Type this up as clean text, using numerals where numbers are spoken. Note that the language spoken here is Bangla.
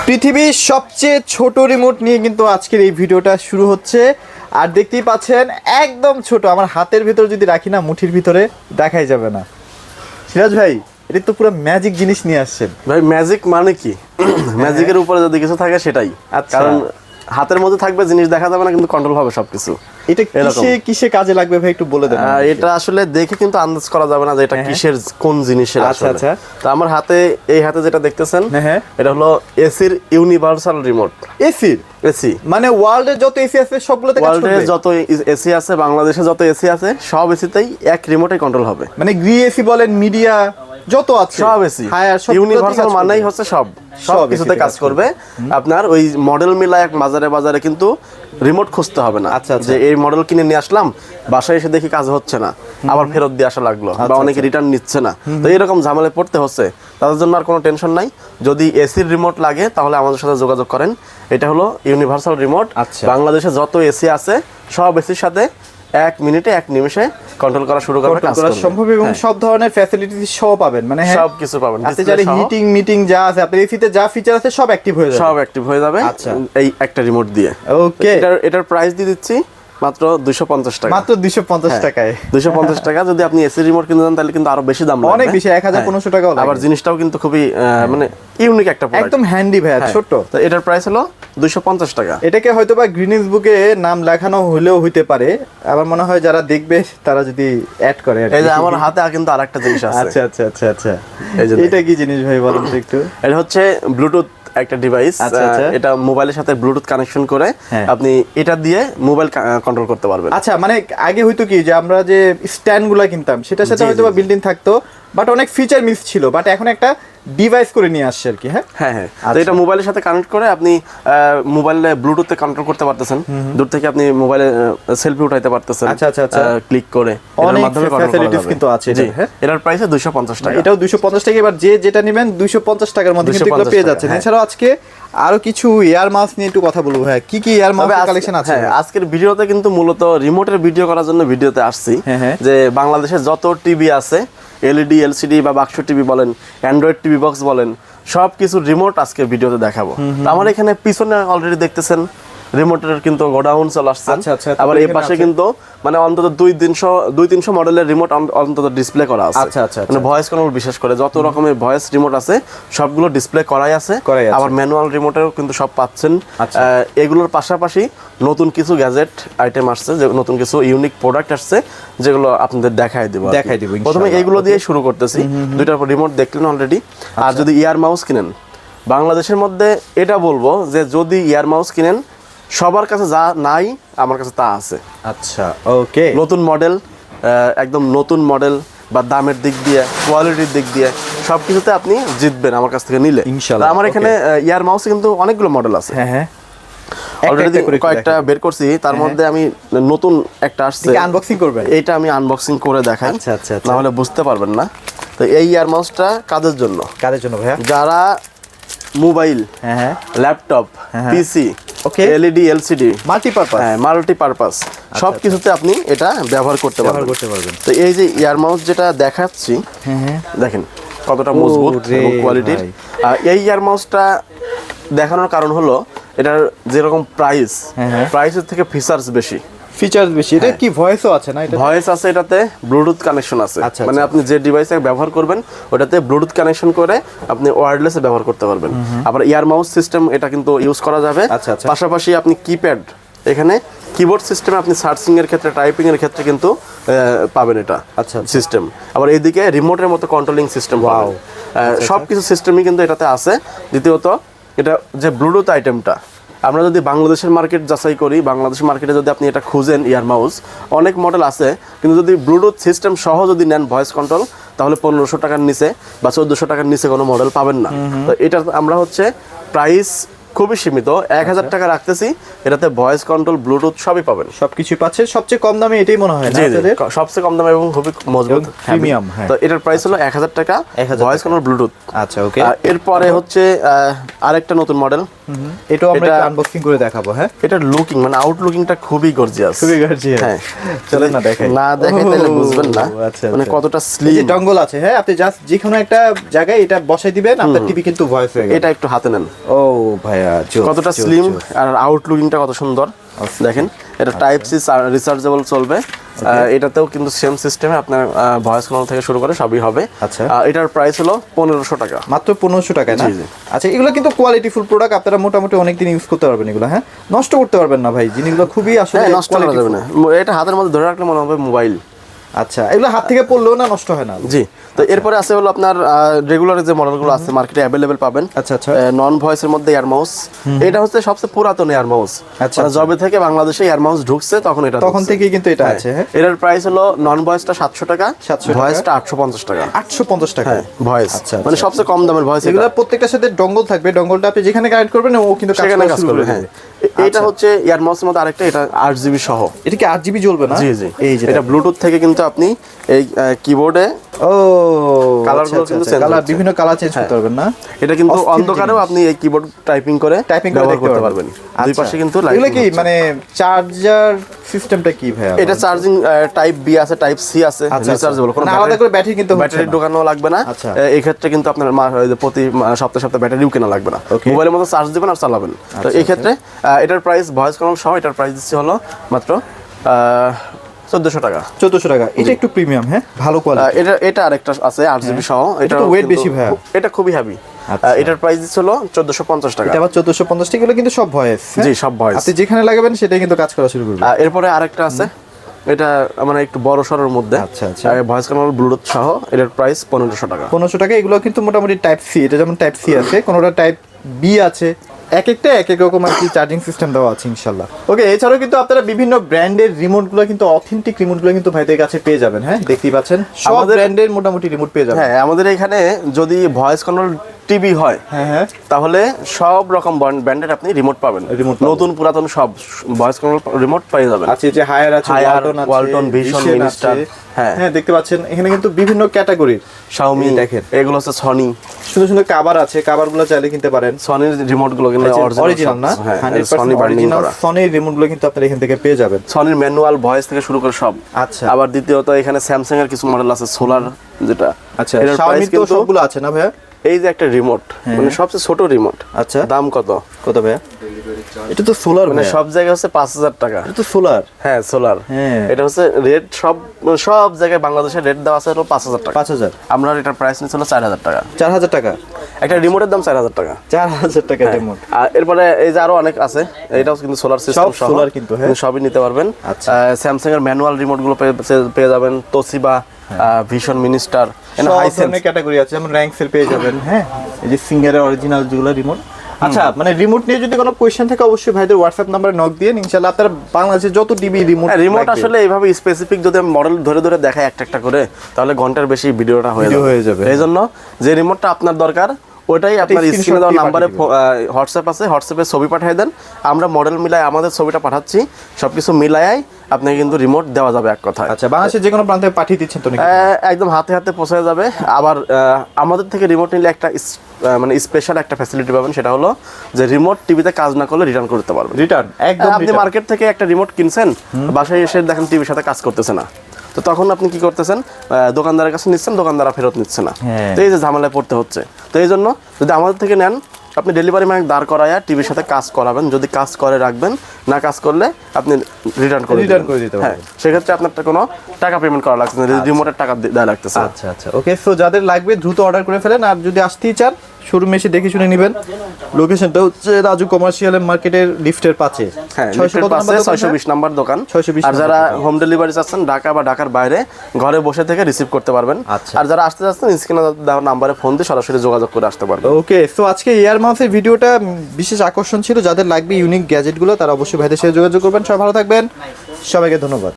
পৃথিবীর সবচেয়ে ছোট রিমোট নিয়ে কিন্তু আজকের এই ভিডিওটা শুরু হচ্ছে। আর দেখতেই পাচ্ছেন একদম ছোট, আমার হাতের ভিতর যদি রাখি না, মুঠির ভিতরে দেখাই যাবে না। সিরাজ ভাই, এটা তো পুরো ম্যাজিক জিনিস নিয়ে আসছেন ভাই। ম্যাজিক মানে কি? ম্যাজিকের উপরে যদি কিছু থাকে সেটাই। কারণ হাতের মধ্যে থাকবে, জিনিস দেখা যাবে না, কিন্তু কন্ট্রোল হবে সবকিছু। এটা কিসে কাজে লাগবে ভাই, একটু বলে দেন। এটা আসলে দেখে কিন্তু আন্দাজ করা যাবে না যে এটা কিসের, কোন জিনিসের। আচ্ছা আচ্ছা। তো আমার এই হাতে যেটা দেখতেছেন, এটা হলো এসির ইউনিভার্সাল রিমোট। এসি মানে ওয়ার্ল্ডের যত এসি আছে সবগুলোতে কাজ করবে। ওয়ার্ল্ডের যত এসি আছে, বাংলাদেশে যত এসি আছে, সব এসিতেই এক রিমোটে কন্ট্রোল হবে। মানে গ্রি এসি বলেন, মিডিয়া যত আছে সব এসি ইউনিভার্সাল মানেই হচ্ছে সব কিছুতে কাজ করবে। আপনার ওই মডেল মিলায় এক বাজারে কিন্তু রিমোট খুঁজতে হবে না। আচ্ছা যে এই মডেল কিনে নিয়ে আসলাম, বাসায় এসে দেখি কাজ হচ্ছে না, আবার ফেরত দিয়ে আসা লাগলো, বা অনেকে রিটার্ন নিচ্ছে না, তো এরকম ঝামেলায় পড়তে হচ্ছে। তাদের জন্য আর কোনো টেনশন নাই। যদি এসির রিমোট লাগে তাহলে আমাদের সাথে যোগাযোগ করেন। এটা হলো ইউনিভার্সাল রিমোট। বাংলাদেশে যত এসি আছে সব এসির সাথে 1 মিনিটে 1 নিমেষে কন্ট্রোল করা শুরু করা সম্ভব, এবং সব ধরনের ফ্যাসিলিটি সহ পাবেন। মানে সব কিছু পাবেন। আপনি যারা হিটিং মিটিং যা আছে, আপনার এসিতে যা ফিচার আছে সব অ্যাক্টিভ হয়ে যাবে। আচ্ছা, এই একটা রিমোট দিয়ে। ওকে, এটার প্রাইস দিয়ে দিচ্ছি মাত্র 250 টাকা। মাত্র 250 টাকায়। 250 টাকা। যদি আপনি এসি রিমোট কিনতে চান তাহলে কিন্তু আরো বেশি দাম লাগবে, অনেক বেশি, 1500 টাকাও লাগবে। আবার জিনিসটাও কিন্তু খুবই মানে ইউনিক একটা প্রোডাক্ট, একদম হ্যান্ডি ভাই, ছোট। তো এটার প্রাইস হলো 250 টাকা। এটাকে হয়তোবা গ্রিনিস বুকে নাম লেখানো হলেও হইতে পারে। আমার মনে হয় যারা দেখবে তারা যদি অ্যাড করে। এই যে আমার হাতে কিন্তু আরেকটা জিনিস আছে। আচ্ছা আচ্ছা আচ্ছা আচ্ছা, এটা কি জিনিস ভাই বলুন তো একটু। এটা হচ্ছে ব্লুটুথ একটা ডিভাইস। এটা মোবাইলের সাথে ব্লুটুথ কানেকশন করে আপনি এটা দিয়ে মোবাইল কন্ট্রোল করতে পারবেন। আচ্ছা, মানে আগে হয়তো কি যে আমরা যে স্ট্যান্ডগুলো কিনতাম সেটার সাথে হয়তো বা বিল্ডিং থাকতো, বাট অনেক ফিচার মিস ছিল, বাট এখন একটা ডিভাইস করে নিয়ে আসছে আর কি। হ্যাঁ, তো এটা মোবাইলের সাথে কানেক্ট করে আপনি মোবাইলে ব্লুটুথে কন্ট্রোল করতে পারতেছেন। দূর থেকে আপনি মোবাইলে সেলফি উঠাইতে পারতেছেন। আচ্ছা আচ্ছা আচ্ছা, ক্লিক করে অনেক ফ্যাসিলিটিস কিন্তু আছে। এটার প্রাইস 250 টাকা। এটাও 250 টাকা। এবার যেটা নেবেন 250 টাকার মধ্যে কিন্তু এগুলো পেয়ে যাচ্ছেন। এছাড়াও আজকে আরো কিছু ইয়ার মাউস নিয়ে একটু কথা বলবো। হ্যাঁ, কি ইয়ার মাউস কালেকশন আছে? আজকের ভিডিওতে কিন্তু মূলত রিমোটের ভিডিও করার জন্য ভিডিওতে আসছি, যে বাংলাদেশে যত টিভি আছে, এলইডি, এলসিডি বা বাক্স টিভি বলেন, অ্যান্ড্রয়েড টিভি বক্স বলেন, সব কিছু রিমোট আজকে ভিডিওতে দেখাবো। তো আমার এখানে পিছনে অলরেডি দেখতেছেন রিমোটের কিন্তু গোডাউন চলে আসছে। আবার এই পাশে কিন্তু মানে অন্তত 200-300 মডেলের রিমোট অন্তত ডিসপ্লে করা আছে। মানে ভয়েস কন্ট্রোল, বিশেষ করে যত রকমের ভয়েস রিমোট আছে সবগুলো ডিসপ্লে করাই আছে। আবার ম্যানুয়াল রিমোটেরও কিন্তু সব পাচ্ছেন। এগুলোর পাশাপাশি নতুন কিছু গ্যাজেট আইটেম আসছে, যে নতুন কিছু ইউনিক প্রোডাক্ট আসছে, যেগুলো আপনাদের দেখাই দিব। প্রথমে এইগুলো দিয়ে শুরু করতেছি। দুইটা রিমোট দেখলেন অলরেডি। আর যদি ইয়ার মাউস কিনেন, বাংলাদেশের মধ্যে এটা বলবো যে যদি ইয়ার মাউস কিনেন, সবার কাছে যা নাই আমার কাছে তা আছে। আচ্ছা, ওকে। নতুন মডেল, একদম নতুন মডেল, বা দামের দিক দিয়ে, কোয়ালিটির দিক দিয়ে সব কিছুতে আপনি জিতবেন আমার কাছ থেকে নিলে, ইনশাআল্লাহ। আমার এখানে ইয়ার মাউসে কিন্তু অনেকগুলো মডেল আছে। অলরেডি কয়েকটা বের করছি, তার মধ্যে আমি নতুন একটা আসছে, আনবক্সিং করবেন। এইটা আমি আনবক্সিং করে দেখাই, না হলে বুঝতে পারবেন না। তো এই ইয়ার মাউসটা কাদের জন্য ভাইয়া? যারা মোবাইল, ল্যাপটপ, পিসি, এলইডি, এলসিডি, মাল্টিপারপাস সব কিছুতে আপনি এটা ব্যবহার করতে পারবেন। তো এই যে ইয়ার মাউস যেটা দেখাচ্ছি, দেখেন কতটা মজবুত এবং কোয়ালিটির। এই ইয়ার মাউসটা দেখানোর কারণ হলো এটার যেরকম প্রাইসের থেকে ফিচার্স বেশি। এটা কি ভয়েসও আছে না? ভয়েস আছে, এটাতে ব্লুটুথ কানেকশন আছে। মানে আপনি যে ডিভাইসে ব্যবহার করবেন ওটাতে ব্লুটুথ কানেকশন করে আপনি ওয়্যারলেসে ব্যবহার করতে পারবেন। আবার ইয়ার মাউস সিস্টেম এটা কিন্তু ইউজ করা যাবে। পাশাপাশি আপনি কিপ্যাড, এখানে কিবোর্ড সিস্টেমে আপনি সার্চিং এর ক্ষেত্রে, টাইপিং এর ক্ষেত্রে কিন্তু পাবেন এটা সিস্টেম। আবার এইদিকে রিমোটের মতো কন্ট্রোলিং সিস্টেম পাবেন। সবকিছু সিস্টেমই কিন্তু এটাতে আছে। দ্বিতীয়ত, এটা যে ব্লুটুথ আইটেমটা, আমরা যদি বাংলাদেশের মার্কেট যাচাই করি, বাংলাদেশের মার্কেটে যদি আপনি এটা খুঁজেন ইয়ার মাউস, অনেক মডেল আছে, কিন্তু যদি ব্লুটুথ সিস্টেম সহ যদি নেন ভয়েস কন্ট্রোল, তাহলে 1500 টাকার নিচে বা 1400 টাকার নিচে কোনো মডেল পাবেন না। তো এটা আমরা হচ্ছে প্রাইস খুবই সীমিত, 1000 টাকা রাখতেছি। এটাতে ভয়েস কন্ট্রোল, ব্লুটুথ সবই পাবেন, সবকিছু পাচ্ছে। সবচেয়ে কম দামে এটাই মনে হয় না জি জি, আপনাদের? সবচেয়ে কম দামে এবং খুবই মজবুত প্রিমিয়াম। হ্যাঁ, তো এটার প্রাইস হলো 1000 টাকা, 1000 ভয়েস কন্ট্রোল, ব্লুটুথ। আচ্ছা, ওকে। এরপরে হচ্ছে আরেকটা নতুন মডেল, এটাও আমরা আনবক্সিং করে দেখাবো। হ্যাঁ, এটার লুকিং মানে আউটলুকিংটা খুবই গর্জিয়াস, খুবই গর্জিয়াস। হ্যাঁ, চলেন না দেখাই। না দেখাই তাহলে বুঝবেন না আচ্ছা, মানে কতটা স্লিম। এই যে ডঙ্গল আছে, হ্যাঁ, আপনি জাস্ট যে কোনো একটা জায়গায় এটা বসাই দিবেন, আপনার টিভি কিন্তু ভয়েস হয়ে গেল। এটা একটু হাতে নেন, ও ভাইয়া, কতটা স্লিম আর আউটলুকিংটা কত সুন্দর দেখেন। এটা টাইপ সি রিচার্জেবল চলবে। এটাতেও কিন্তু সেম সিস্টেমে আপনার ভয়েস কল থেকে শুরু করে সবই হবে। আচ্ছা, এটার প্রাইস হলো 1500 টাকা, মাত্র 1500 টাকায় না? জি জি। আচ্ছা, এগুলো কিন্তু কোয়ালিটিফুল প্রোডাক্ট, আপনারা মোটামুটি অনেকদিন ইউজ করতে পারবেন এগুলো। হ্যাঁ, নষ্ট করতে পারবেন না ভাই, জিনিসগুলো খুবই আসলে নষ্ট করা যাবে না। এটা হাতের মধ্যে ধরে রাখলে মনে হবে মোবাইল। আচ্ছা, এগুলো হাত থেকে পড়লেও না নষ্ট হয় না? জি। তো এরপরে আছে হলো আপনার রেগুলার যে মডেলগুলো আছে মার্কেটে অ্যাভেলেবেল পাবেন। আচ্ছা আচ্ছা। নন ভয়েসের মধ্যে এয়ার মাউস, এটা হচ্ছে সবচেয়ে পুরাতন এয়ার মাউস। আচ্ছা, মানে যবে থেকে বাংলাদেশে এয়ার মাউস ঢুকছে তখন থেকেই কিন্তু এটা আছে। হ্যাঁ, এটার প্রাইস হলো নন ভয়েসটা 700 টাকা, 700 টাকা, ভয়েসটা 850 টাকা। 850 টাকা ভয়েস, আচ্ছা, মানে সবচেয়ে কম দামের ভয়েস। এগুলো প্রত্যেকটার সাথে ডঙ্গল থাকবে, ডঙ্গলটা আপনি যেখানে কানেক্ট করবেন ও কিন্তু সেখানে কাজ করবে। হ্যাঁ, এটা হচ্ছে এয়ার মাউসের মধ্যে আরেকটা, এটা 8GB সহ। এটা কি 8GB জ্বলবে না? জি জি। এই যে এটা ব্লুটুথ থেকে কিন্তু আপনি এই কিবোর্ডে ও কালারগুলো কিন্তু চেঞ্জ কালার, বিভিন্ন কালার চেঞ্জ করতে পারবেন না? এটা কিন্তু অন্ধকারেও আপনি এই কিবোর্ড টাইপিং করে ব্যবহার করতে পারবেন। দুই পাশে কিন্তু লাইট। এগুলো কি মানে চার্জার সিস্টেমটা কি ভাই? এটা চার্জিং টাইপ বি আছে, টাইপ সি আছে, রিচার্জেবল। কোনো আলাদা করে ব্যাটারি কিন্তু ব্যাটারি ঢোকানো লাগবে না। এই ক্ষেত্রে কিন্তু আপনার প্রতি সপ্তাহে সপ্তাহে ব্যাটারিও কেনা লাগবে না, মোবাইলের মতো চার্জ দিবেন আর চালাবেন। তো এই ক্ষেত্রে এটার প্রাইস ভয়েস কন্ট্রোল সহ এটার প্রাইস দিচ্ছে হলো মাত্র 1400 টাকা। 1400 টাকা। এটা একটু প্রিমিয়াম, হ্যাঁ, ভালো কোয়ালিটি। এটা আরেকটা আছে 8GB সহ। এটা ওয়েট বেশি ভাই, এটা খুবই হেভি। এটার প্রাইস দিচ্ছে হলো 1450 টাকা। এটা আবার 1450 টাকা। এগুলো কিন্তু সব ভয়েস। জি, সব ভয়েস। আপনি যেখানে লাগাবেন সেটাই কিন্তু কাজ করা শুরু করবে। এরপরে আরেকটা আছে, এটা মানে একটু বড় সরের মধ্যে। আচ্ছা আচ্ছা। ভয়েস কন্ট্রোল, ব্লুটুথ সহ। এটার প্রাইস 1500 টাকা। 1500 টাকা। এগুলো কিন্তু মোটামুটি টাইপ সি, এটা যেমন টাইপ সি আছে, কোনোটা টাইপ বি আছে, এক একটা এক এক রকম আর কি চার্জিং সিস্টেম দেওয়া আছে ইনশাল্লাহ। ওকে, এছাড়াও কিন্তু আপনারা বিভিন্ন ব্র্যান্ডের রিমোটগুলো কিন্তু অথেন্টিক রিমোটগুলো কিন্তু ভাইদের কাছে পেয়ে যাবেন। হ্যাঁ, দেখতেই পাচ্ছেন সব ব্র্যান্ডের মোটামুটি রিমোট পেয়ে যাবেন। হ্যাঁ, আমাদের এখানে যদি ভয়েস কন্ট্রোল টিভি হয়, হ্যাঁ, তাহলে সব রকম ব্র্যান্ডের আপনি রিমোট পাবেন। নতুন পুরাতন সব ভয়েস কন্ট্রোল রিমোট পেয়ে যাবেন। আচ্ছা, যে হায়ার আছে, ওয়ালটন, ভিশন, মিনিস্টার। হ্যাঁ, দেখতে পাচ্ছেন এখানে কিন্তু বিভিন্ন ক্যাটাগরির শাওমি, দেখেন এগুলো হচ্ছে সনি। সুন্দর সুন্দর কভার আছে, কভারগুলো চাইলে কিনতে পারেন। সনির রিমোটগুলো কিন্তু অরিজিনাল না? 100% অরিজিনাল সনির রিমোটগুলো কিন্তু আপনারা এখান থেকে পেয়ে যাবেন। সনির ম্যানুয়াল, ভয়েস থেকে শুরু করে সব। আচ্ছা। আবার দ্বিতীয়ত এখানে স্যামসাং এর কিছু মডেল আছে সোলার, যেটা। আচ্ছা, শাওমি তো সবগুলো আছে না ভাইয়া? এই যে একটা রিমোট, মানে সবচেয়ে ছোট রিমোট। আচ্ছা, দাম কত ভাইয়া? এটা তো সোলার, মানে সব জায়গায় হচ্ছে 5000 টাকা। এটা তো সোলার। হ্যাঁ, সোলার। হ্যাঁ, এটা হচ্ছে রেট সব জায়গায় বাংলাদেশের রেট দেওয়া আছে হলো 5000 টাকা। 5000। আমরা এটার প্রাইস নিচ্ছিল 4000 টাকা। 4000 টাকা একটা রিমোটের দাম 4000 টাকা। 4000 টাকা রিমোট। আর এরপরে এই যে আরো অনেক আছে, এটাও কিন্তু সোলার সিস্টেম সহ। সোলার কিন্তু, হ্যাঁ, সবই নিতে পারবেন। আচ্ছা, স্যামসাং এর ম্যানুয়াল রিমোট গুলো পেয়ে যাবেন, Toshiba, Vision, Minister, high sense category আছে, যেমন র‍্যাঙ্ক সেল পেয়ে যাবেন। হ্যাঁ, এই যে সিঙ্গারের অরিজিনাল যেগুলো রিমোট। আচ্ছা, মানে রিমোট নিয়ে যদি কোনো কোয়েশ্চেন থাকে অবশ্যই ভাইদের হোয়াটসঅ্যাপ নাম্বারে নক দিয়ে ইনশাআল্লাহ আপনারা বাংলাদেশে যত টিভি রিমোট আসলে এইভাবে স্পেসিফিক যদি আমি মডেল ধরে ধরে দেখাই একটা একটা করে, তাহলে ঘন্টার বেশি ভিডিওটা হয়ে যাবে। এই জন্য যে রিমোটটা আপনার দরকার ওটাই আপনার স্ক্রিনে দেওয়া নাম্বারে হোয়াটসঅ্যাপ আছে, হোয়াটসঅ্যাপে ছবি পাঠিয়ে দেন, আমরা মডেল মিলাই আমাদের ছবিটা পাঠাচ্ছি, সবকিছু মিলাই আপনাকে কিন্তু রিমোট দেওয়া যাবে এক কথায়। আচ্ছা, বাংলাদেশের যে কোনো প্রান্তে পাঠিয়ে দিচ্ছেন তো নাকি? একদম হাতে হাতে পৌঁছে যাবে। আবার আমাদের থেকে রিমোট নিলে একটা মানে স্পেশাল একটা ফ্যাসিলিটি পাবেন, সেটা হলো যে রিমোট টিভিতে কাজ না করলে রিটার্ন করতে পারবেন। রিটার্ন একদম। আপনি মার্কেট থেকে একটা রিমোট কিনছেন, বাসায় এসে দেখেন টিভির সাথে কাজ করতেছে না, তো তখন আপনি কি করতেছেন? দোকানদারের কাছে নিচ্ছেন, দোকানদার ফেরত নিচ্ছে না। তো এই যে ঝামেলায় পড়তে হচ্ছে। তো এই জন্য যদি আমাদের থেকে নেন, আপনি ডেলিভারি ম্যান দাঁড় করায়া টিভির সাথে কাজ করাবেন, যদি কাজ করে রাখবেন, না কাজ করলে আপনি রিটার্ন করে দিতে পারবেন। সেক্ষেত্রে আপনার কোনো টাকা পেমেন্ট করা লাগছে না, রিমোটের টাকা দেওয়া লাগতেছে। আচ্ছা আচ্ছা, ওকে। সো যাদের লাগবে দ্রুত অর্ডার করে ফেলেন, আর যদি আসতেই চান শোরুমে এসে দেখে শুনে নেবেন। লোকেশনটা হচ্ছে রাজু কমার্শিয়াল মার্কেটের লিফটের পাশে। হ্যাঁ, 620 নাম্বার দোকান। আর যারা হোম ডেলিভারি চাচ্ছেন ঢাকা বা ঢাকার বাইরে, ঘরে বসে থেকে রিসিভ করতে পারবেন। আর যারা আসতে চাচ্ছেন স্ক্রিনে দেওয়া নাম্বারে ফোন দিয়ে সরাসরি যোগাযোগ করে আসতে পারবেন। ওকে, সো আজকে এয়ার মাউসের ভিডিওটা বিশেষ আকর্ষণ ছিল। যাদের লাগবে ইউনিক গ্যাজেটগুলো তারা অবশ্যই ভাইদের সাথে যোগাযোগ করবেন। সবাই ভালো থাকবেন, সবাইকে ধন্যবাদ।